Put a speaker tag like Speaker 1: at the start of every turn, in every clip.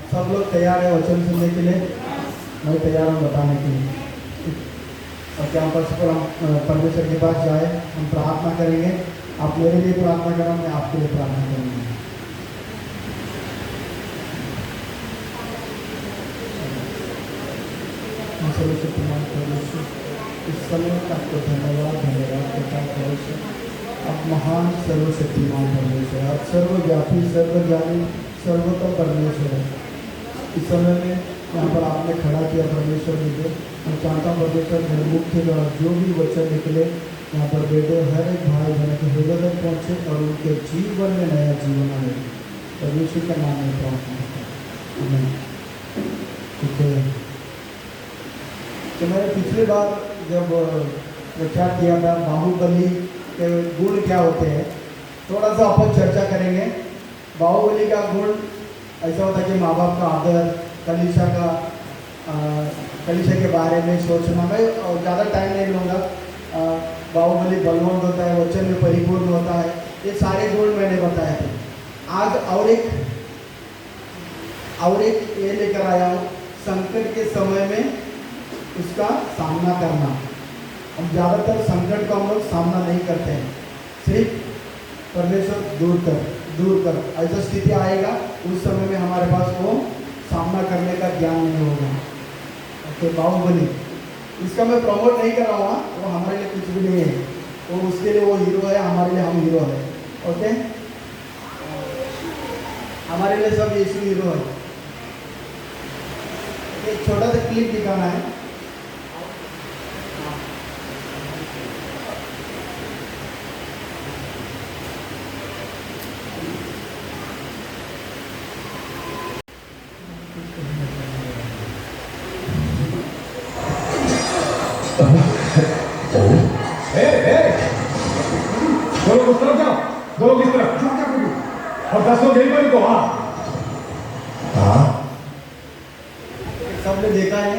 Speaker 1: सब लोग तैयार है वचन सुनने के लिए? मैं तैयार हूँ बताने के लिए। और कैंपस पर हम परमेश्वर के पास जाए, हम प्रार्थना करेंगे। आप मेरे लिए प्रार्थना करें, मैं आपके लिए प्रार्थना करूँगी। सर्वशक्तिमान परमेश्वर, इस समय आपको धन्यवाद देता परमेश्वर। आप महान सर्वशक्तिमान परमेश्वर, आप सर्वव्यापी, सर्वज्ञानी, सर्वोत्तम परमेश्वर है। इस समय में यहाँ पर आपने खड़ा किया परमेश्वर मुझे, मैं चाहता हूँ परमेश्वर मेरे मुख के द्वारा जो भी वचन निकले यहाँ पर बेटे हर एक भाई बहन के हृदय तक पहुँचे और उनके जीवन में नया जीवन आए। परमेश्वर का नाम में प्रार्थना। ठीक है, तो मैंने पिछली बार जब क्या किया था बाहुबली के गुण क्या होते हैं, थोड़ा सा अपन चर्चा करेंगे। बाहुबली का गुण ऐसा होता है कि माँ बाप का आदर, कलीसिया के बारे में सोचना। मैं ज़्यादा टाइम नहीं लूँगा। बाहुबली बलवंत होता है, वचन में परिपूर्ण होता है, ये सारे गुण मैंने बताए थे। आज और एक ये लेकर आया हूँ, संकट के समय में उसका सामना करना। हम ज़्यादातर संकट का हम लोग सामना नहीं करते हैं, सिर्फ परमेश्वर दूर कर ऐसा स्थिति आएगा, उस समय में हमारे पास वो सामना करने का ज्ञान नहीं होगा। ओके, बाहुबली इसका मैं प्रमोट नहीं कर रहा हूँ, वो हमारे लिए कुछ भी नहीं है, वो उसके लिए वो हीरो है, हमारे लिए हम हीरो है। ओके, हमारे लिए सब यीशु हीरो है। एक छोटा सा क्लिप दिखाना है।
Speaker 2: और 10 लोग यही बनी को। हाँ
Speaker 1: सबने देखा है,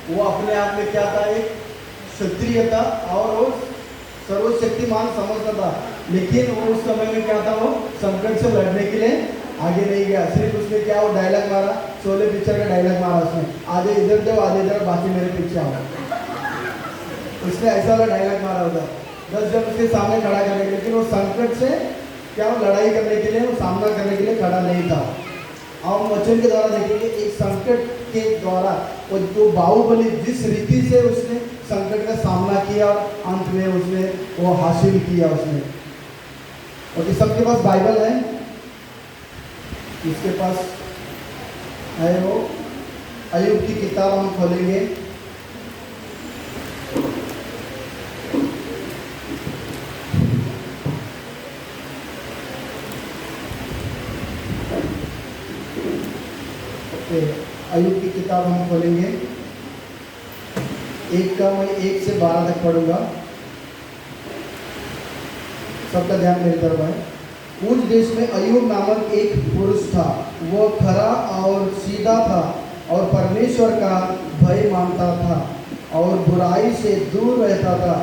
Speaker 1: वो अपने आप में क्या था, एक क्षत्रिय था और वो सर्वशक्तिमान समझता था, लेकिन वो उस समय में क्या था, वो संकट से लड़ने के लिए आगे नहीं गया। सिर्फ उसने क्या, वो डायलॉग मारा, शोले पिक्चर का डायलॉग मारा उसने, आधे इधर जाओ आधे इधर, बाकी मेरे पीछे आओ। उसने ऐसा वाला डायलॉग मारा होता 10 जन उसके सामने खड़ा करने के लिए, लेकिन वो संकट से क्या, वो लड़ाई करने के लिए, वो सामना करने के लिए खड़ा नहीं था। और वचन के द्वारा देखेंगे, एक संकट के द्वारा वो जो बाहुबली जिस रीति से उसने संकट का सामना किया, अंत में उसने वो हासिल किया उसने। और सबके पास बाइबल है, इसके पास है वो अय्यूब की किताब हम खोलेंगे। अय्यूब की किताब हम खोलेंगे। मैं 1 से 12 तक पढ़ूंगा। सबका ध्यान मेरी तरफ है। उस देश में अय्यूब नामक एक पुरुष था। वह खरा और सीधा था और परमेश्वर का भय मानता था और बुराई से दूर रहता था।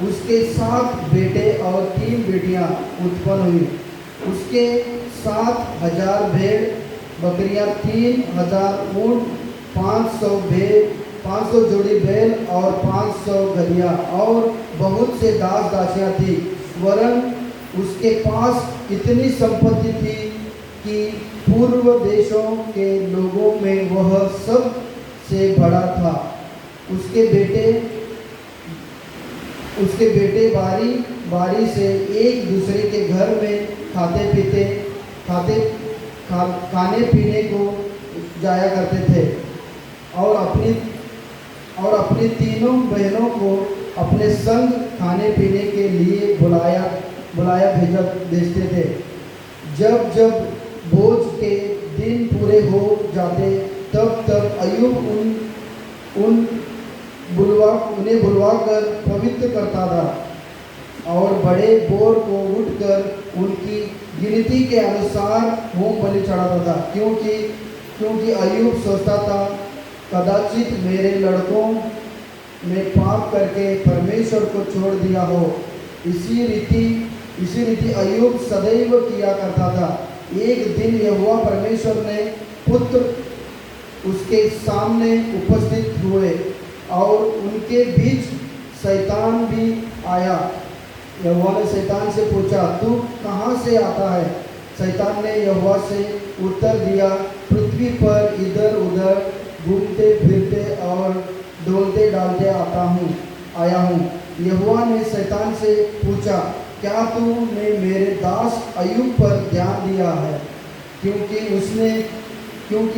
Speaker 1: उसके 7 बेटे और 3 बेटियां उत्पन्न हुई। उसके 7,000 भेड़ बकरियां, 3,000 ऊँट, 500 जोड़ी बैल और 500 गधियाँ और बहुत से दास दासियाँ थी। वरन उसके पास इतनी संपत्ति थी कि पूर्व देशों के लोगों में वह सब से बड़ा था। उसके बेटे बारी बारी से एक दूसरे के घर में खाने पीने को जाया करते थे और अपनी तीनों बहनों को अपने संग खाने पीने के लिए बुलाया भेजते थे। जब भोज के दिन पूरे हो जाते तब अय्यूब उन्हें बुलवाकर पवित्र करता था और बड़े बोर को उठकर उनकी गिनती के अनुसार होम बलि चढ़ाता था, क्योंकि अय्यूब सोचता था, कदाचित मेरे लड़कों ने पाप करके परमेश्वर को छोड़ दिया हो। इसी रीति अय्यूब सदैव किया करता था। एक दिन यहोवा परमेश्वर ने पुत्र उसके सामने उपस्थित हुए और उनके बीच शैतान भी आया। यहोवा ने शैतान से पूछा, तू कहाँ से आता है? शैतान ने यहोवा से उत्तर दिया, पृथ्वी पर इधर उधर घूमते फिरते और डोलते डालते आया हूँ। यहोवा ने शैतान से पूछा, क्या तूने मेरे दास अय्यूब पर ध्यान दिया है? क्योंकि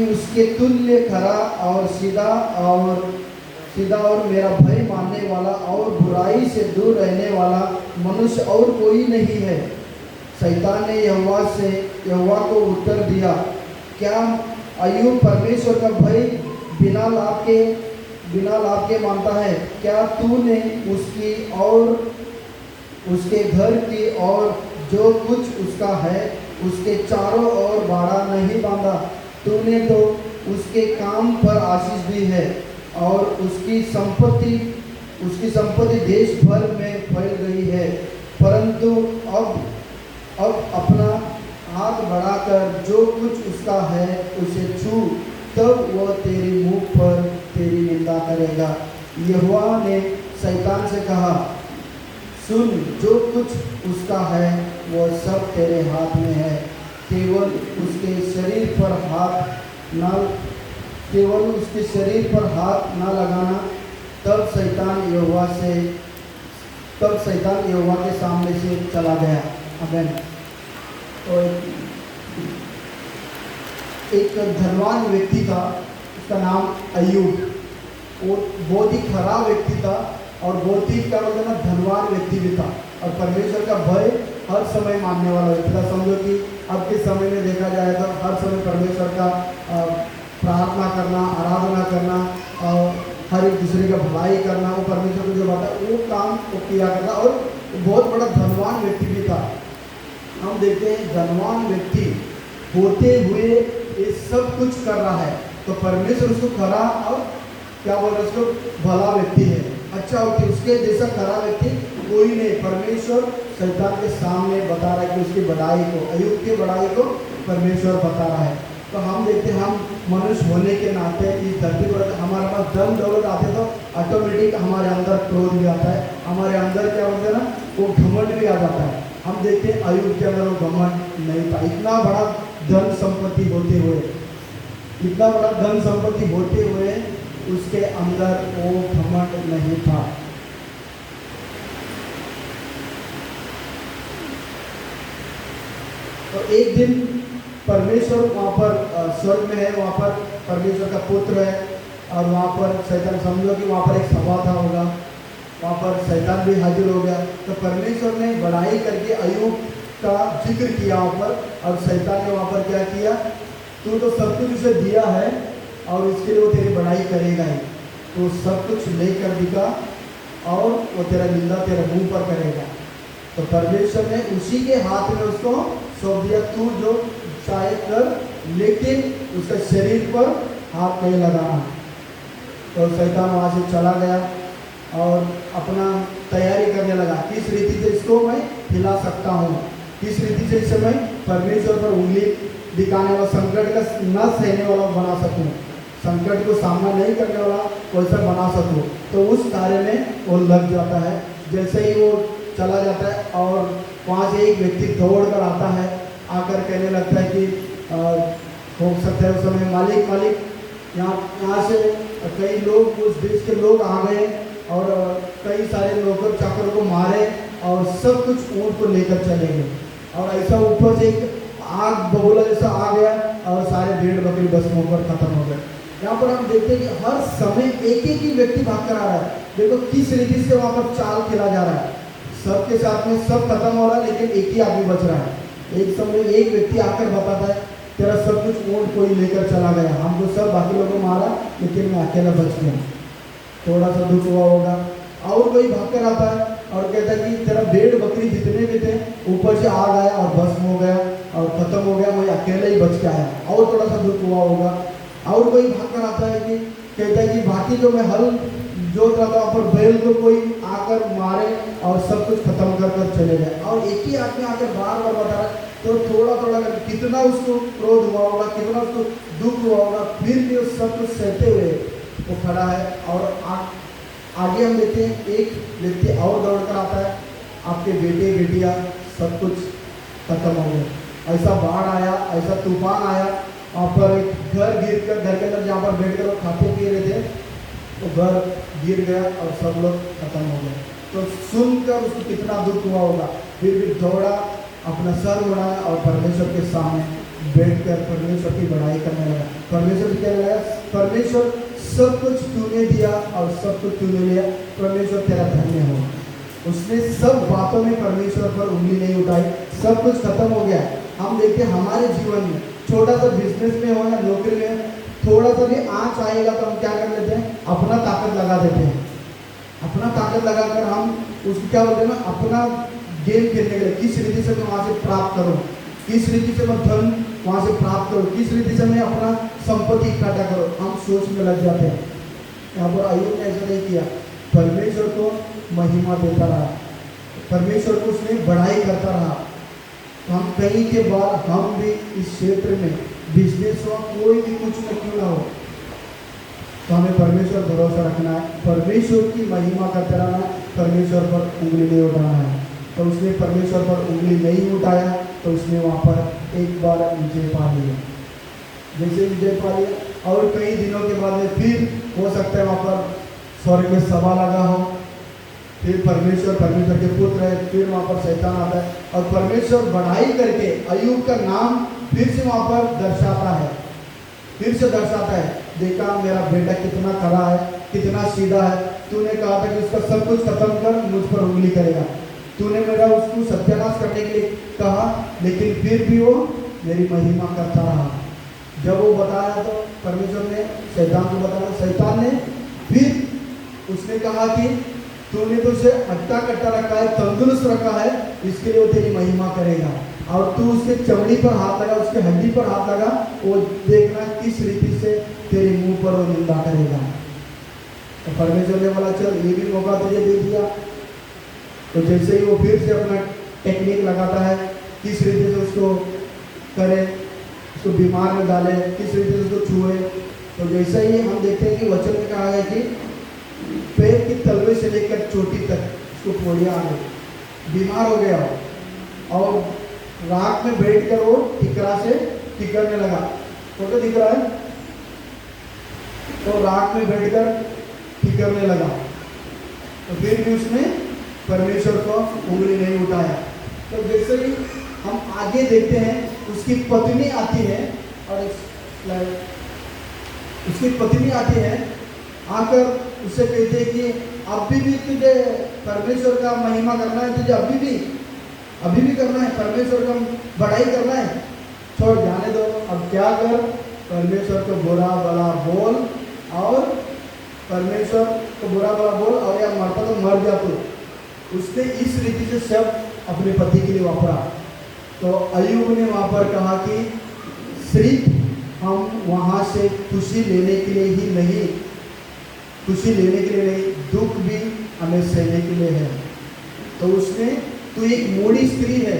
Speaker 1: उसके तुल्य खरा और सीधा और मेरा भय मानने वाला और बुराई से दूर रहने वाला मनुष्य और कोई नहीं है। शैतान ने यहोवा को उत्तर दिया, क्या अय्यूब परमेश्वर का भय बिना लाभ के मानता है? क्या तूने उसकी और उसके घर की और जो कुछ उसका है उसके चारों ओर बाड़ा नहीं बांधा? तूने तो उसके काम पर आशीष दी है और उसकी संपत्ति देश भर में फैल गई है। परंतु अब अपना हाथ बढ़ाकर जो कुछ उसका है उसे छू, तब वह तेरे मुंह पर तेरी निंदा करेगा। यहोवा ने शैतान से कहा, सुन, जो कुछ उसका है वह सब तेरे हाथ में है, केवल उसके शरीर पर हाथ न लगाना। तब शैतान यहोवा के सामने से चला गया। आमीन। तो एक धनवान व्यक्ति था, उसका नाम अय्यूब। वो बहुत ही खराब व्यक्ति था और बहुत ही क्या बोलते हैं ना, धनवान व्यक्ति भी था और परमेश्वर का भय हर समय मानने वाला व्यक्ति था। समझो कि अब के समय में देखा जाए तो हर समय परमेश्वर का प्रार्थना करना, आराधना करना और हर एक दूसरे का भलाई करना, वो परमेश्वर को जो बात है वो काम वो किया करना, और बहुत बड़ा धनवान व्यक्ति भी था। हम देखते हैं धनवान व्यक्ति होते हुए ये सब कुछ कर रहा है तो परमेश्वर उसको खरा और क्या बोल रहे हैं, उसको भला व्यक्ति है, अच्छा व्यक्ति, उसके जैसा खरा व्यक्ति कोई नहीं। परमेश्वर शैतान के सामने बता रहा है कि उसकी बड़ाई को, अय्यूब की बड़ाई को परमेश्वर बता रहा है। तो हम देखते हैं, हम मनुष्य होने के नाते इस धरती पर हमारे पास धन दौलत आते तो ऑटोमेटिक हमारे अंदर क्रोध भी आता है, हमारे अंदर क्या बोलते हैं ना, वो घमंड भी आ जाता है। हम देखते हैं अय्यूब के अंदर वो घमंड नहीं था। इतना बड़ा धन संपत्ति होते हुए उसके अंदर वो घमंड नहीं था। तो एक दिन परमेश्वर वहाँ पर स्वर्ग में है, वहाँ पर परमेश्वर का पुत्र है और वहाँ पर शैतान, समझो कि वहाँ पर एक सभा था होगा, वहाँ पर शैतान भी हाजिर हो गया। तो परमेश्वर ने बड़ाई करके अय्यूब का जिक्र किया वहाँ पर, और शैतान ने वहाँ पर क्या किया, तू तो सब कुछ उसे दिया है और इसके लिए वो तेरी बड़ाई करेगा ही, तो सब कुछ लेकर दिखा और वो तेरा निंदा तेरे मुंह पर करेगा। तो परमेश्वर ने उसी के हाथ में उसको सौंप दिया, तू जो चाहे कर, लेकिन उसके शरीर पर हाथ नहीं लगाना। तो शैतान वहाँ से चला गया और अपना तैयारी करने लगा, किस रीति से इसको मैं हिला सकता हूँ, किस रीति से इसे मैं परमेश्वर पर उंगली दिखाने वाला, संकट का न सहने वाला बना सकूँ, संकट को सामना नहीं करने वाला वैसा बना सकूँ। तो उस कार्य में वो लग जाता है। जैसे ही वो चला जाता है और वहाँ से एक व्यक्ति दौड़ कर आता है, आकर कहने लगता है कि हो सकता है उस समय मालिक यहाँ से कई लोग, उस देश के लोग आ गए और कई सारे नौकर चाकर को मारे और सब कुछ ऊँट को लेकर चले गए, और ऐसा ऊपर से एक आग बबूला जैसा आ गया और सारे भेड़ बकरी बस होकर खत्म हो गए। यहाँ पर हम देखते हैं कि हर समय एक ही व्यक्ति भाग कर आ रहा है। देखो किस रीति से वहाँ पर चाल खेला जा रहा है, सबके साथ में सब खत्म हो रहा है लेकिन एक ही आदमी बच रहा है। एक समय एक व्यक्ति आकर बताता है, तेरा सब कुछ ऊँट कोई लेकर चला गया, हमको सब बाकी लोगों को मारा लेकिन मैं अकेला बच गया। थोड़ा सा दुख हुआ होगा। और कोई भाग कर आता है और कहता है कि तेरा भेड़ बकरी जितने भी थे ऊपर से आग आया और भस्म हो गया और खत्म हो गया, मैं अकेले ही बच के आया, और थोड़ा सा दुख हुआ होगा। और कोई भाग कर आता है कि कहता है कि बाकी जो मैं हल जोत रहा था वहाँ पर बैल को कोई आकर मारे और सब कुछ खत्म कर चले गए। और एक ही आदमी आकर बार बार बता रहा है, तो थोड़ा थोड़ा करके कितना उसको क्रोध हुआ होगा, कितना उसको दुख हुआ होगा, फिर भी उस सब कुछ सहते हुए वो खड़ा है। और आगे हम देखते हैं एक व्यक्ति और दौड़ कर आता है, आपके बेटे बेटियां सब कुछ खत्म हो गए, ऐसा बाढ़ आया, ऐसा तूफान आया, वहाँ पर एक घर गिर कर, घर के अंदर जहाँ पर बैठ कर वो खाते पी रहे थे, तो घर गिर गया और सब लोग खत्म हो गए। तो सुनकर उसको कितना दुख हुआ होगा, फिर भी दौड़ा, अपना सर उड़ाया और परमेश्वर के सामने बैठकर परमेश्वर की बड़ाई करने लगा। परमेश्वर क्या लगा, परमेश्वर सब कुछ तूने दिया और सब कुछ तूने लिया, परमेश्वर तेरा धन्य हो। उसने सब बातों में परमेश्वर पर उंगली नहीं उठाई, सब कुछ खत्म हो गया। हम देखते हैं हमारे जीवन में छोटा सा बिजनेस में हो या नौकरी में थोड़ा सा भी आँच आएगा तो हम क्या कर लेते हैं, अपना ताकत लगा देते हैं। अपना ताकत लगाकर हम उसको क्या बोलते हैं ना, अपना गेम खेलने के लिए, किस रीति से मैं वहाँ से प्राप्त करूँ, किस रीति से मैं धन वहाँ से प्राप्त करूँ, किस रीति से मैं अपना संपत्ति इकट्ठा करूँ, हम सोच में लग जाते हैं। यहाँ पर अय्यूब ने ऐसा नहीं किया, परमेश्वर को महिमा देता रहा, परमेश्वर को उसने बढ़ाई करता रहा। हम कहीं के बाद हम भी इस क्षेत्र में बिजनेस हो, कोई भी कुछ में क्यों ना हो, तो हमें परमेश्वर भरोसा रखना है, परमेश्वर की महिमा करते रहना है, परमेश्वर पर उंगली नहीं उठाना है। तो उसने परमेश्वर पर उंगली नहीं उठाया तो उसने वहाँ पर एक बार विजय पा लिया। जैसे विजय पा लिया और कई दिनों के बाद में फिर हो सकता है वहाँ पर स्वर्ग में सभा लगा हो, फिर परमेश्वर के पुत्र है, फिर वहाँ पर शैतान आता है और परमेश्वर बढ़ाई करके अय्यूब का नाम फिर से वहाँ पर दर्शाता है, फिर से दर्शाता है, देखा मेरा बेटा कितना खरा है, कितना सीधा है, तूने कहा था कि उसका सब कुछ खत्म कर मुझ पर उंगली करेगा, तूने मेरा उसको सत्यानाश करने के लिए कहा, लेकिन फिर भी वो मेरी महिमा करता रहा। जब वो बताया तो परमेश्वर ने शैतान को बताया, शैतान ने फिर उसने कहा कि तूने तो उसे हट्टा कट्टा रखा है, तंदुरुस्त रखा है, इसके लिए वो तेरी महिमा करेगा, और तू उसके चमड़ी पर हाथ लगा, उसके हड्डी पर हाथ लगा, वो देखना किस रीति से तेरे मुंह पर वो निंदा करेगा। तो परमेश्वर ने बोला चल ये भी मौका तुझे दे दिया। तो जैसे ही वो फिर से अपना टेक्निक लगाता है, किस रीति से उसको करे, उसको बीमार में डाले, किस रीति से उसको छुए, तो जैसे ही हम देखते हैं कि वचन में कहा है कि पैर की तलवे से लेकर चोटी तक उसको पोलिया आ गई, बीमार हो गया और राख में बैठकर वो ठिकरा से ठिकरने लगा। फोटो दिख रहा है, तो राख में बैठकर ठिकरने लगा, तो फिर भी उसने परमेश्वर को उंगली नहीं उठाया। तो जैसे ही हम आगे देखते हैं उसकी पत्नी आती है, और उसकी पत्नी आती है, आकर उससे कहते हैं कि अभी भी तुझे परमेश्वर का महिमा करना है, तुझे अभी भी करना है, परमेश्वर का बढ़ाई करना है, छोड़ जाने दो, अब क्या कर, परमेश्वर को बुरा भला बोल और परमेश्वर को बुरा भला बोल और या मरता तो मर जा तू। उसने इस रीति से शब्द अपने पति के लिए वापरा। तो अय्यूब ने वहाँ पर कहा कि सिर्फ हम वहाँ से खुशी लेने के लिए ही नहीं, खुशी लेने के लिए नहीं, दुख भी हमें सहने के लिए है। तो उसने, तू एक मूडी स्त्री है,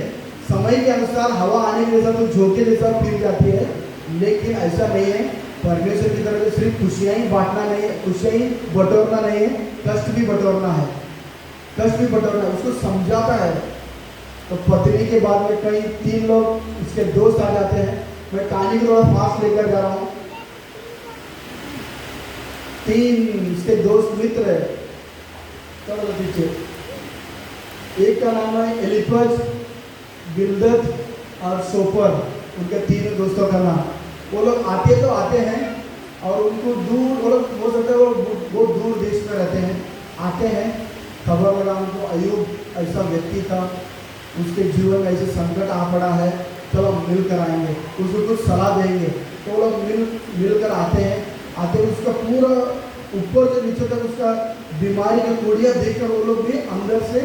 Speaker 1: समय के अनुसार हवा आने के जैसा तो झोंके जैसा फिर जाती है, लेकिन ऐसा नहीं है, परमेश्वर की तरफ से सिर्फ खुशियाँ ही बांटना नहीं है, खुशियाँ ही बटोरना नहीं है, कष्ट भी बटोरना है, कष्ट भी बटोरना है, उसको समझाता है। तो पत्नी के बाद में कई 3 लोग इसके दोस्त आ जाते हैं, मैं कहानी को थोड़ा फास्ट लेकर जा रहा हूँ। 3 इसके दोस्त मित्र है, चलो पीछे, एक का नाम है एलिफज, बिल्दद और सोपर, उनके 3 दोस्तों का नाम। वो लोग आते तो आते हैं और उनको दूर, वो लोग हो सकता है वो दूर देश में रहते हैं, आते हैं, खबर लगा उनको अय्यूब ऐसा व्यक्ति था, उसके जीवन में ऐसे संकट आ पड़ा है, चलो हम मिल कर आएंगे, उसको कुछ सलाह देंगे। तो वो लोग मिल कर आते हैं, उसका पूरा ऊपर से नीचे तक उसका बीमारी का कोड़िया देखकर वो लोग भी अंदर से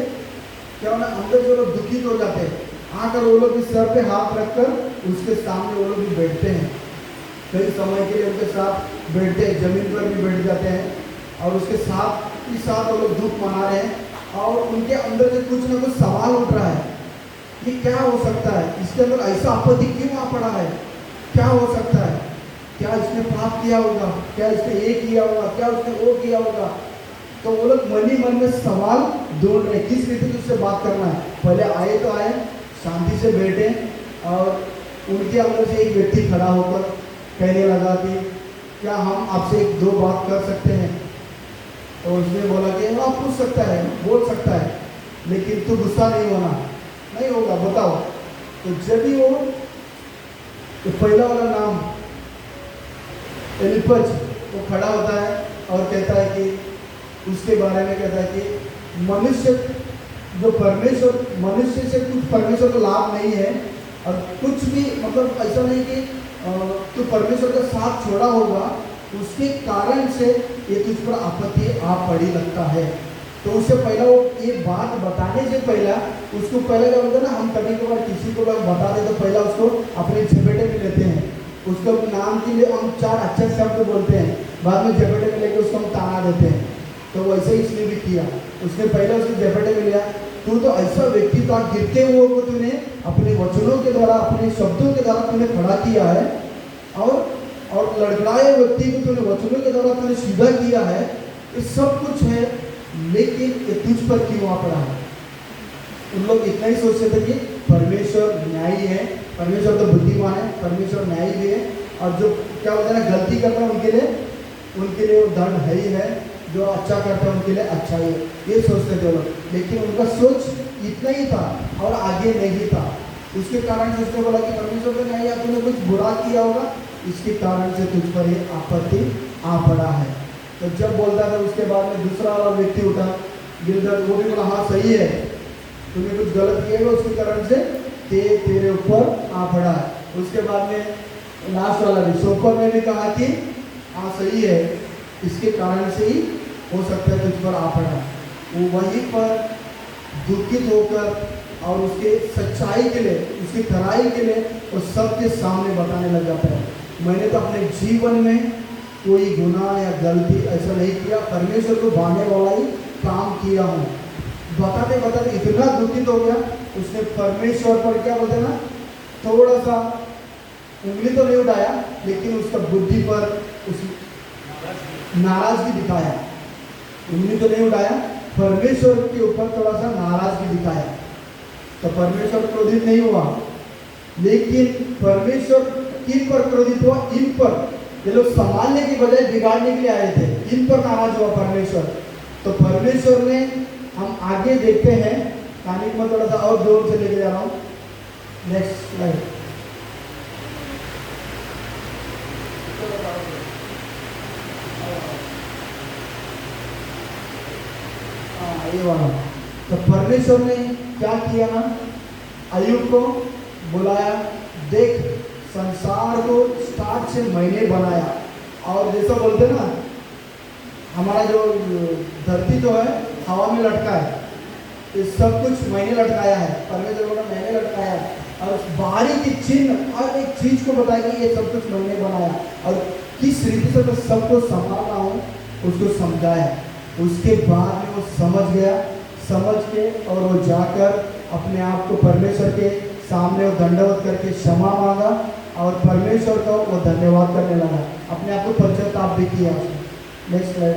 Speaker 1: क्या होना, अंदर से लोग दुखित हो जाते हैं। आकर वो लोग भी सर पे हाथ रखकर उसके सामने वो लोग भी बैठते हैं, कई समय के लिए उनके साथ बैठते हैं, जमीन पर भी बैठ जाते हैं और उसके साथ ही साथ वो लोग दुख मना रहे हैं और उनके अंदर से कुछ ना कुछ सवाल उठ रहा है। ये क्या हो सकता है, इसके अंदर ऐसा आपत्ति क्यों आ पड़ा है, क्या हो सकता है, क्या इसने पाप किया होगा, क्या इसने ये किया होगा, क्या उसने वो किया होगा। तो वो लोग मन ही मन में सवाल ढूंढ रहे, किस रीति से उससे बात करना है। पहले आए तो आए, शांति से बैठे, और उनके अंदर से एक व्यक्ति खड़ा होकर कहने लगा कि क्या हम आपसे एक दो बात कर सकते हैं। तो उसने बोला कि हाँ पूछ सकता है, बोल सकता है, लेकिन तू गुस्सा नहीं होना। नहीं होगा, बताओ। तो जब भी वो तो पहला वाला नाम एलिपज वो खड़ा होता है और कहता है कि उसके बारे में कहता है कि मनुष्य जो परमेश्वर, मनुष्य से कुछ परमेश्वर को लाभ नहीं है, और कुछ भी मतलब ऐसा नहीं कि तो परमेश्वर का साथ छोड़ा होगा, उसके कारण से ये तुझ पर आपत्ति आ पड़ी लगता है। तो उससे पहला वो ये बात बताने से पहला उसको पहले क्या बोलते हैं ना, हम कभी कभार किसी को बता दे तो पहला उसको अपने झपेटे में लेते हैं, उसको नाम के लिए हम चार अच्छे शब्द बोलते हैं, बाद में झपेटे में लेके उसको हम ताना देते हैं। तो वैसे ही इसने भी किया, उसने पहले उसके झपेटे में लिया। तू तो ऐसा व्यक्ति था, गिरते हुए को तूने अपने वचनों के द्वारा, अपने शब्दों के द्वारा तूने खड़ा किया है, और लड़खड़ाए व्यक्ति को तूने वचनों के द्वारा तूने सीधा किया है। ये सब कुछ है, लेकिन ये तुझ पर क्यों आ पड़ा है। उन लोग इतना ही सोचते थे कि परमेश्वर न्यायी है, परमेश्वर तो बुद्धिमान है, परमेश्वर न्यायी भी है, और जो क्या बोलते हैं ना गलती करता है उनके लिए वो दंड है ही है, जो अच्छा करता है उनके लिए अच्छा ही है, ये सोचते थे लोग। लेकिन उनका सोच इतना ही था और आगे नहीं था। उसके कारण से उसने बोला कि परमेश्वर को नहीं, तूने कुछ बुरा किया होगा, इसके कारण से तुझ पर ये आपत्ति आ पड़ा है। तो जब बोलता था उसके बाद में दूसरा वाला व्यक्ति उठा गिरधर, वो भी बोला हाँ सही है, तूने कुछ गलत किया होगा, उसके कारण से तेरे ऊपर आ पड़ा है। उसके बाद में लास्ट वाला भी सोपर ने भी कहा कि हाँ सही है, इसके कारण से ही हो सकता है तुझ पर आ पड़ा। वो वहीं पर दुखित होकर और उसके सच्चाई के लिए, उसकी खराई के लिए वो सबके सामने बताने लग जाता है, मैंने तो अपने जीवन में कोई गुनाह या गलती ऐसा नहीं किया, परमेश्वर को भाने वाला ही काम किया हूँ। बताते बताते इतना दुखित हो गया, उसने परमेश्वर पर क्या बोलते ना, थोड़ा सा उंगली तो नहीं उठाया, लेकिन उसका बुद्धि पर उस नाराजगी दिखाया। उंगली तो नहीं उठाया, परमेश्वर के ऊपर थोड़ा सा नाराजगी दिखाया। तो परमेश्वर क्रोधित नहीं हुआ, लेकिन परमेश्वर किन पर क्रोधित हुआ, इन पर। ये लोग संभालने की बजाय बिगाड़ने के लिए आए थे, इन पर नाराज हुआ परमेश्वर। तो परमेश्वर ने, हम आगे देखते हैं, कहानी को मैं थोड़ा सा और जोर से लेके जा रहा हूँ। Next slide. ये वाला। तो परमेश्वर ने क्या किया ना, अय्यूब को बुलाया, देख संसार को स्टार्ट से मैंने बनाया, और जैसा बोलते ना, हमारा जो धरती जो है हवा में लटका है, ये सब कुछ मैंने लटकाया है, परमेश्वर बोला मैंने लटकाया है, और बारीक चिन्ह हर एक चीज को बताया कि ये सब कुछ मैंने बनाया, और किस रीति से मैं सबको संभालना हूँ उसको समझाया। उसके बाद में वो समझ गया, समझ के और वो जाकर अपने आप को परमेश्वर के सामने वो दंडवत करके क्षमा मांगा, और परमेश्वर को वो धन्यवाद करने लगा, अपने आप को पश्चाताप भी किया उसने। Next slide.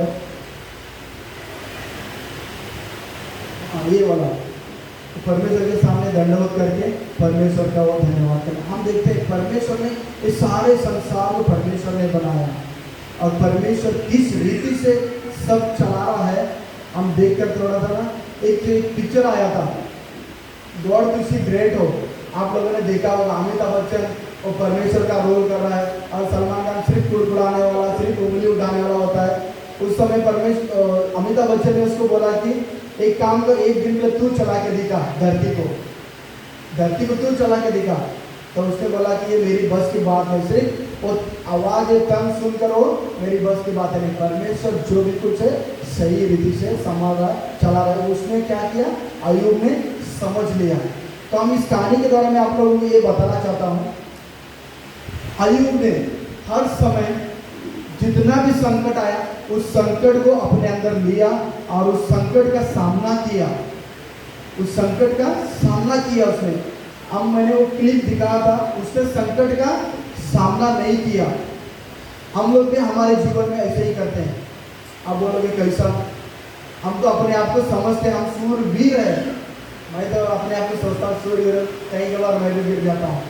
Speaker 1: हाँ ये वाला, तो परमेश्वर के सामने दंडवत करके परमेश्वर का वो धन्यवाद करना। हम देखते हैं परमेश्वर ने इस सारे संसार को परमेश्वर ने बनाया, और परमेश्वर किस रीति से सब चला रहा है हम देखकर थोड़ा सा ना, एक पिक्चर आया था, गॉड टू सी ग्रेट हो, आप लोगों ने देखा होगा। अमिताभ बच्चन वो परमेश्वर का रोल कर रहा है, और सलमान खान सिर्फ कुड़कुड़ाने वाला, सिर्फ उंगली उठाने वाला होता है। उस समय अमिताभ बच्चन ने उसको बोला कि एक काम कर, एक दिन में तू चला के दिखा धरती को तू चला के दिखा। तो उसने बोला कि ये मेरी बस की बात है, सिर्फ वो आवाज तंग सुनकर वो मेरी बस की बात है नहीं। परमेश्वर जो भी कुछ है सही रीति से संभाल रहा है, चला रहा है। उसने क्या किया, अय्यूब ने समझ लिया। तो हम इस कहानी के द्वारा मैं आप लोगों को ये बताना चाहता हूँ, अय्यूब ने हर समय जितना भी संकट आया उस संकट को अपने अंदर लिया, और उस संकट का सामना किया, उसने अब मैंने वो क्लिप दिखाया था, उसने संकट का सामना नहीं किया। हम लोग भी हमारे जीवन में ऐसे ही करते हैं। आप बोलोगे कैसा? हम तो अपने आप को समझते हैं हम सूरवीर है। मैं तो अपने आप को सोचता हूँ सूरवीर, कई बार मैं भी गिर जाता हूँ।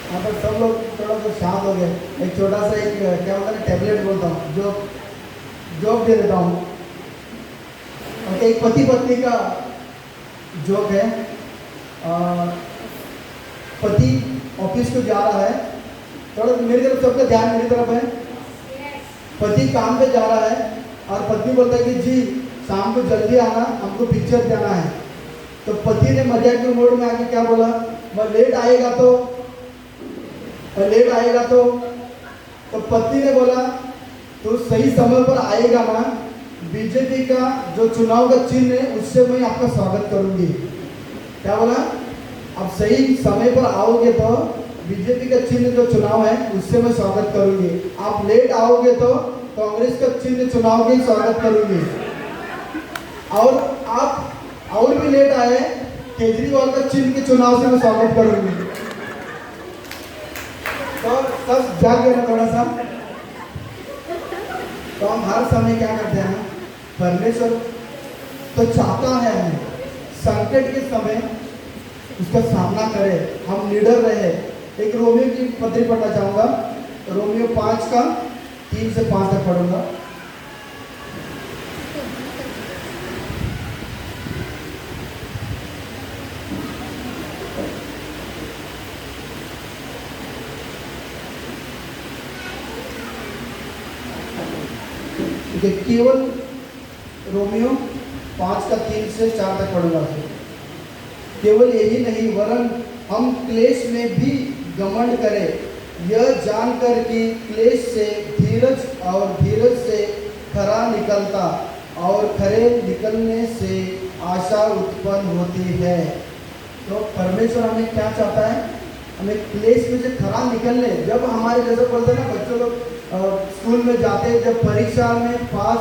Speaker 1: यहाँ पर सब लोग थोड़ा सा शांत हो गए। एक छोटा सा एक क्या होता है टैबलेट बोलता हूँ, जो जोक दे देता हूँ। और एक पति पत्नी का जोक है। पति ऑफिस को जा रहा है, थोड़ा मेरी तरफ सबका ध्यान मेरी तरफ है। पति काम पे जा रहा है और पत्नी बोलता है कि जी शाम को जल्दी आना, हमको पिक्चर जाना है। तो पति ने मजाक के मोड में आके क्या बोला, मैं लेट आएगा तो पत्नी ने बोला तो सही समय पर आएगा ना, बीजेपी का जो चुनाव का चिन्ह है उससे मैं आपका स्वागत करूंगी। क्या बोला? अब सही समय पर आओगे तो बीजेपी का चिन्ह जो चुनाव है उससे मैं स्वागत करूंगी। आप लेट आओगे तो कांग्रेस का चिन्ह चुनाव के स्वागत करूंगी। और आप और भी लेट आए, केजरीवाल का चिन्ह के चुनाव से मैं स्वागत करूंगी। तो सब जाग गए ना थोड़ा सा। तो हम हर समय क्या करते हैं, परमेश्वर तो चाहता है हमें संकट के समय उसका सामना करें, हम निडर रहे। एक रोमियो की पत्री पढ़ना चाहूंगा, रोमियो 5 का 3 से 5 तक पढ़ूंगा। केवल रोमियो 5 का 3 से 4 तक पढ़ूंगा। केवल यही नहीं वरन हम क्लेश में भी घमंड करें, यह जानकर कि क्लेश से धीरज और धीरज से खरा निकलता और खरे निकलने से आशा उत्पन्न होती है। तो परमेश्वर हमें क्या चाहता है, हमें क्लेश में से खरा निकलने। जब हमारे जैसे बोलते हैं ना बच्चों लोग स्कूल में जाते हैं, जब परीक्षा में पास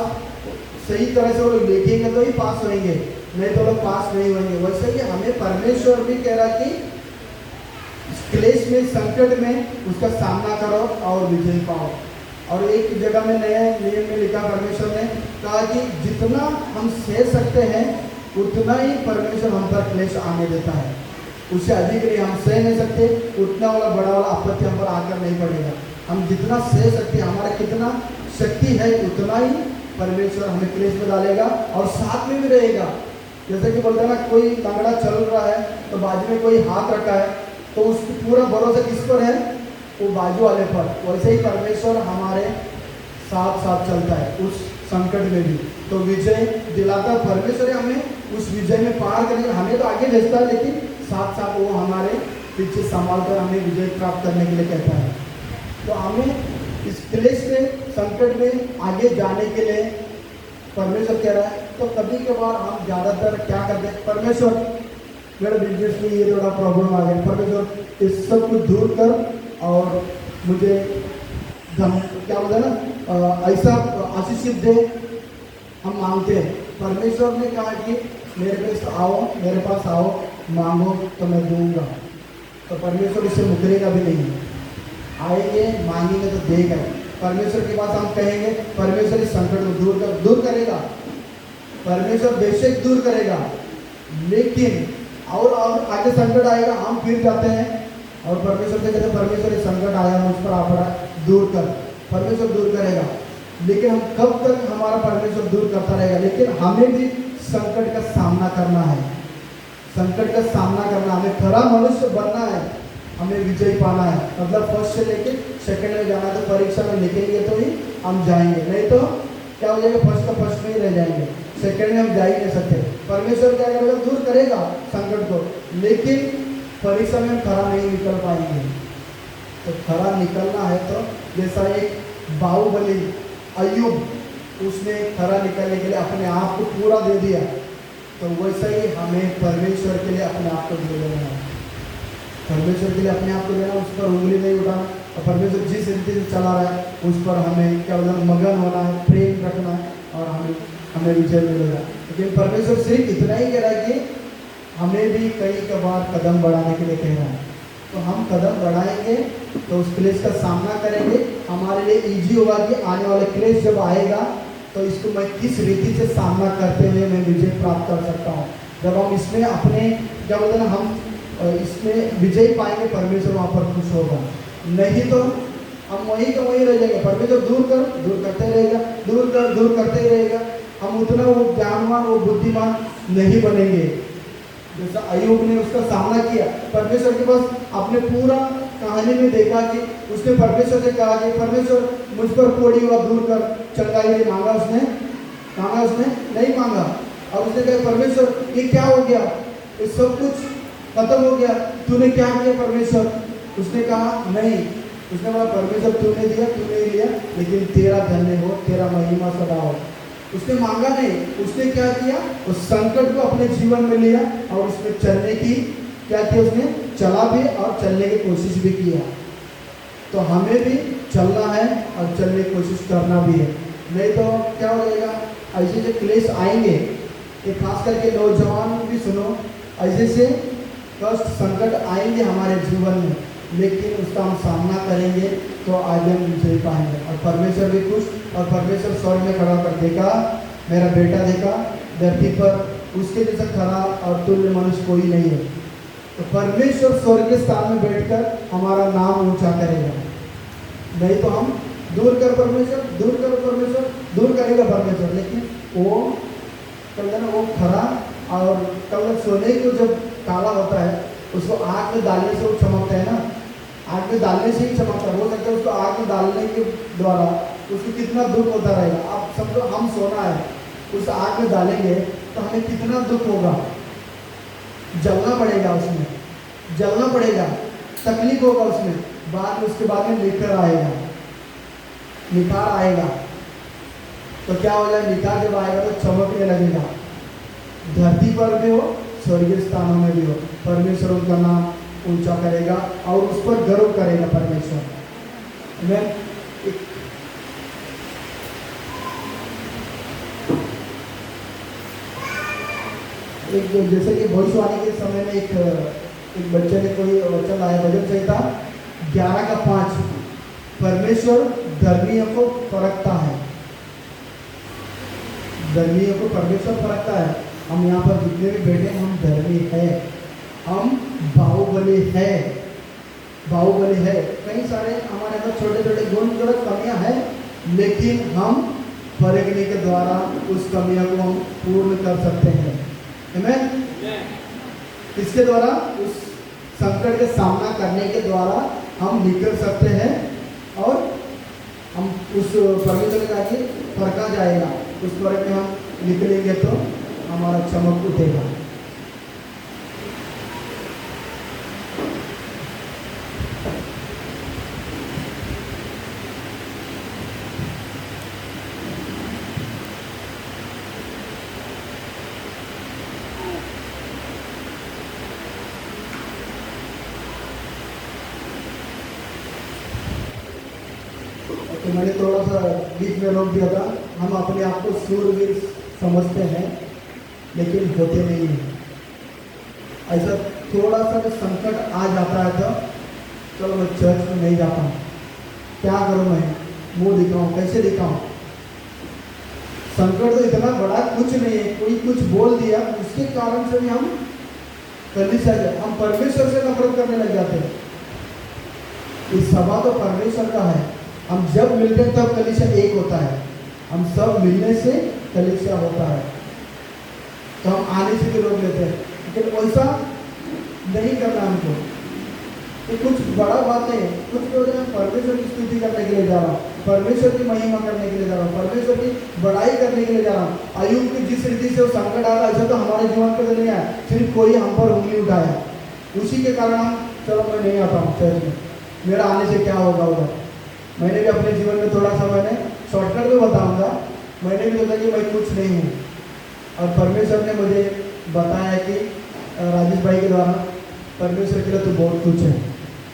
Speaker 1: सही तरह से वो लोग लिखेंगे तो ही पास होंगे, नहीं तो लोग पास नहीं होंगे। वैसे ही हमें परमेश्वर भी कह रहा कि क्लेश में संकट में उसका सामना करो और विजय पाओ। और एक जगह में नए नियम में लिखा, परमेश्वर ने कहा कि जितना हम सह सकते हैं उतना ही परमेश्वर हम पर क्लेश आने देता है, उससे अधिक नहीं। हम सह नहीं सकते, उतना वाला बड़ा वाला आपत्ति हम पर आकर नहीं पड़ेगा। हम जितना सह सकते हैं, हमारा कितना शक्ति है उतना ही परमेश्वर हमें क्लेश में डालेगा और साथ में भी रहेगा। जैसे कि बोलते हैं ना, कोई लंगड़ा चल रहा है तो बाजू में कोई हाथ रखा है तो उसकी पूरा भरोसा किस पर है, वो बाजू वाले पर। वैसे ही परमेश्वर हमारे साथ साथ चलता है उस संकट में भी, तो विजय दिलाता है परमेश्वर। हमें उस विजय में पार करने, हमें तो आगे भेजता है लेकिन साथ साथ वो हमारे पीछे संभाल कर हमें विजय प्राप्त करने के लिए कहता है। तो हमें इस क्लेश में संकट में आगे जाने के लिए परमेश्वर कह रहा है। तो कभी कभार हम ज़्यादातर क्या करते हैं, परमेश्वर मेरा बिजनेस में ये थोड़ा प्रॉब्लम आ गया, परमेश्वर इस सब को दूर कर और मुझे क्या बोलते हैं ना ऐसा आशीषित दे, हम मांगते हैं। परमेश्वर ने कहा कि मेरे पास आओ मांगो तो मैं दूंगा। तो परमेश्वर इससे मुकरेगा भी नहीं, आएंगे मांगेंगे तो देगा। परमेश्वर के पास हम कहेंगे, परमेश्वर इस संकट को दूर करेगा। परमेश्वर बेशक दूर करेगा, लेकिन और आगे संकट आएगा, हम फिर जाते हैं और परमेश्वर से कहते हैं परमेश्वर ये संकट आया मुझ पर आप दूर कर। परमेश्वर दूर करेगा, लेकिन हम कब तक हमारा परमेश्वर दूर करता रहेगा। लेकिन हमें भी संकट का सामना करना है, संकट का सामना करना, हमें खरा मनुष्य बनना है, हमें विजय पाना है। मतलब फर्स्ट से लेके सेकंड में जाना, तो परीक्षा में लिखेंगे तो ही हम जाएंगे, नहीं तो क्या हो जाएगा, फर्स्ट का फर्स्ट में ही रह जाएंगे, सेकंड में हम जा ही नहीं सकते। परमेश्वर क्या करेगा, दूर करेगा संकट को, लेकिन परीक्षा में हम खरा नहीं निकल पाएंगे। तो खरा निकलना है तो जैसा एक बाहुबली अय्यूब, उसने खरा निकलने के लिए अपने आप को पूरा दे दिया, तो वैसा ही हमें परमेश्वर के लिए अपने आप को दे देना है। परमेश्वर के लिए अपने आप को देना, उस पर उंगली नहीं उठाना, और परमेश्वर जिस रीति से चला रहा है उस पर हमें क्या बोलना, मगन होना है, प्रेम रखना है, और हमें विजय मिलेगा। लेकिन परमेश्वर सिर्फ इतना ही कह रहा है कि हमें भी कई बार कदम बढ़ाने के लिए कह रहा है। तो हम कदम बढ़ाएंगे तो उस क्लेश का सामना करेंगे, हमारे लिए इजी होगा कि आने वाला क्लेश जब आएगा तो इसको मैं किस रीति से सामना करते हुए मैं विजय प्राप्त कर सकता हूँ। जब हम इसमें अपने क्या बोलते हैं ना, हम इसमें विजय पाएंगे, परमेश्वर वहाँ पर खुश होगा। नहीं तो हम वहीं का वहीं रह जाएंगे, परमेश्वर दूर करते रहेगा, दूर करते ही रहेगा। हम उतना वो ज्ञानवान, वो बुद्धिमान नहीं बनेंगे। जैसा अय्यूब ने उसका सामना किया, परमेश्वर के पास अपने पूरा कहानी में देखा कि उसने परमेश्वर से कहा कि परमेश्वर मुझ पर कोड़ी हुआ दूर कर, चंगाई मांगा उसने नहीं मांगा। और उसने कहा परमेश्वर ये क्या हो गया, ये सब कुछ खत्म हो गया, तूने क्या किया परमेश्वर? उसने कहा नहीं, उसने बोला परमेश्वर तूने दिया, तूने लिया, लेकिन तेरा धन्य हो, तेरा महिमा सदा हो। उसने मांगा नहीं, उसने क्या किया, उस संकट को अपने जीवन में लिया और उसमें चलने की क्या किया, उसने चला भी और चलने की कोशिश भी किया। तो हमें भी चलना है और चलने की कोशिश करना भी है, नहीं तो क्या हो जाएगा, ऐसे जो क्लेश आएंगे, ये खास करके नौजवान भी सुनो, ऐसे से कष्ट संकट आएंगे हमारे जीवन में, लेकिन उसका हम सामना करेंगे तो आगे हम विजय पाएंगे। और परमेश्वर भी खुश, और परमेश्वर स्वर्ग में खड़ा कर देखा, मेरा बेटा देखा, धरती पर उसके जैसा खड़ा और तुल्य मनुष्य कोई नहीं है। तो परमेश्वर स्वर्ग के स्थान में बैठकर हमारा नाम ऊंचा करेगा। नहीं तो हम दूर करेगा परमेश्वर, लेकिन वो कल ना वो खरा और कल सोने को जब काला होता है उसको आग में डालने से वो चमकता है ना, आग में डालने से ही चमकता है। हो सकता है उसको आग में डालने के द्वारा उसको कितना दुख होता रहेगा। आप समझो हम सोना है, उस आग में डालेंगे तो हमें कितना दुख होगा, जलना पड़ेगा, उसमें जलना पड़ेगा, तकलीफ होगा उसमें। बाद में उसके बाद में निखार आएगा। तो क्या हो जाए, निखार जब आएगा तो चमकने लगेगा। धरती पर भी हो, स्वर्गीय स्थानों में भी हो, परमेश्वर उनका नाम ऊंचा करेगा और उस पर गर्व करेगा परमेश्वर। मैं एक जैसे कि भविष्यवाणी के समय में एक बच्चे ने कोई वचन आया, भजन संहिता 11:5, परमेश्वर धर्मियों को परखता है, धर्मियों को परमेश्वर परखता है। हम यहाँ पर जितने भी बैठे हैं हम धर्मी है, हम बाहुबली है। कई सारे हमारे अंदर छोटे छोटे गुण जरूरत कमियां हैं, लेकिन हम परखने के द्वारा उस कमियों को हम पूर्ण कर सकते हैं। आमीन। इसके द्वारा उस संकट के सामना करने के द्वारा हम निकल सकते हैं और हम उस परमेश्वर का कि परखा जाएगा, उस परख में हम निकलेंगे तो हमारा चमक उठेगा। तो मैंने थोड़ा सा बीच में रोक दिया था। हम अपने आप को सूरवीर समझते हैं, लेकिन होते नहीं हैं। ऐसा थोड़ा सा भी संकट आ जाता है तो चलो मैं चर्च में नहीं जाता हूँ, क्या करूँ, मैं मुँह दिखाऊँ, कैसे दिखाऊँ। संकट तो इतना बड़ा कुछ नहीं है, कोई कुछ बोल दिया उसके कारण से भी हम हम परमेश्वर से नफरत करने लग जाते हैं। इस सभा तो परमेश्वर का है, हम जब मिलते हैं तब कलीसिया एक होता है, हम सब मिलने से कलीसिया होता है। तो हम आने से भी रोक लेते हैं, लेकिन वैसा नहीं करना हमको। ये कुछ बड़ा बात नहीं है, कुछ तो परमेश्वर की स्तुति करने के लिए जा रहा हूँ, परमेश्वर की महिमा करने के लिए जा रहा हूँ, परमेश्वर की बड़ाई करने के लिए जा रहा हूँ। अय्यूब की जिस रीति से वो संकट आया, ऐसा तो हमारे जीवन पे तो नहीं आया, सिर्फ कोई हम पर उंगली उठाया, उसी के कारण हम चलो मैं नहीं आता हूँ चर्च में, मेरा आने से क्या होगा उधर। मैंने भी अपने जीवन में थोड़ा सा मैंने शॉर्टकट में बताऊंगा, मैंने भी सोचा कि मैं कुछ नहीं हूँ, और परमेश्वर ने मुझे बताया कि राजेश भाई के द्वारा परमेश्वर के लिए तो बहुत कुछ है।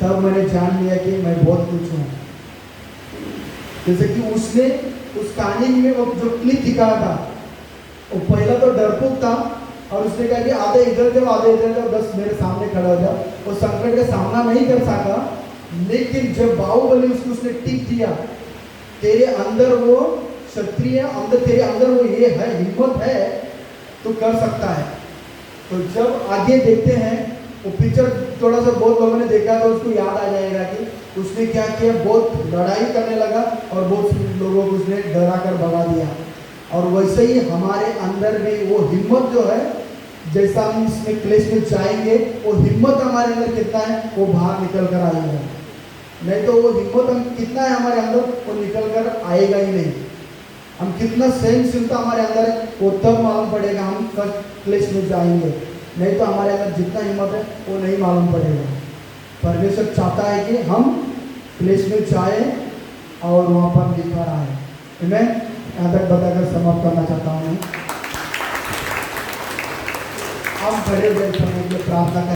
Speaker 1: तब मैंने जान लिया कि मैं बहुत कुछ हूँ। जैसे कि उसने उस कहानी में वो जो क्लिप दिखाया था, वो पहला तो डरपोक था, और उसने कहा कि आधे इधर जाओ आधे इधर जाओ, बस मेरे सामने खड़ा हो जाओ। वो संकट का सामना नहीं कर सका, लेकिन जब बाहुबली उसको उसने टिक दिया, तेरे अंदर वो क्षत्रिय अंदर, तेरे अंदर वो ये है, हिम्मत है, तो कर सकता है। तो जब आगे देखते हैं वो पिक्चर, थोड़ा सा बहुत लोगों ने देखा तो उसको याद आ जाएगा कि उसने क्या किया, बहुत लड़ाई करने लगा और बहुत लोगों को उसने डरा कर भगा दिया। और वैसे ही हमारे अंदर भी वो हिम्मत जो है, जैसा हम इसमें क्लेश में जाएंगे, वो हिम्मत हमारे अंदर कितना है वो बाहर निकल कर आएगा। नहीं तो वो हिम्मत हम कितना है हमारे अंदर, वो निकल कर आएगा ही नहीं। हम कितना सहनशीलता हमारे अंदर है वो तब मालूम पड़ेगा हम क्लेश में जाएंगे, नहीं तो हमारे अंदर जितना हिम्मत है वो नहीं मालूम पड़ेगा। परमेश्वर चाहता है कि हम क्लेश में जाए और वहाँ पर निखर आए। मैं यहाँ तक बताकर समाप्त करना चाहता हूँ। हम खड़े हुए समय के प्रार्थना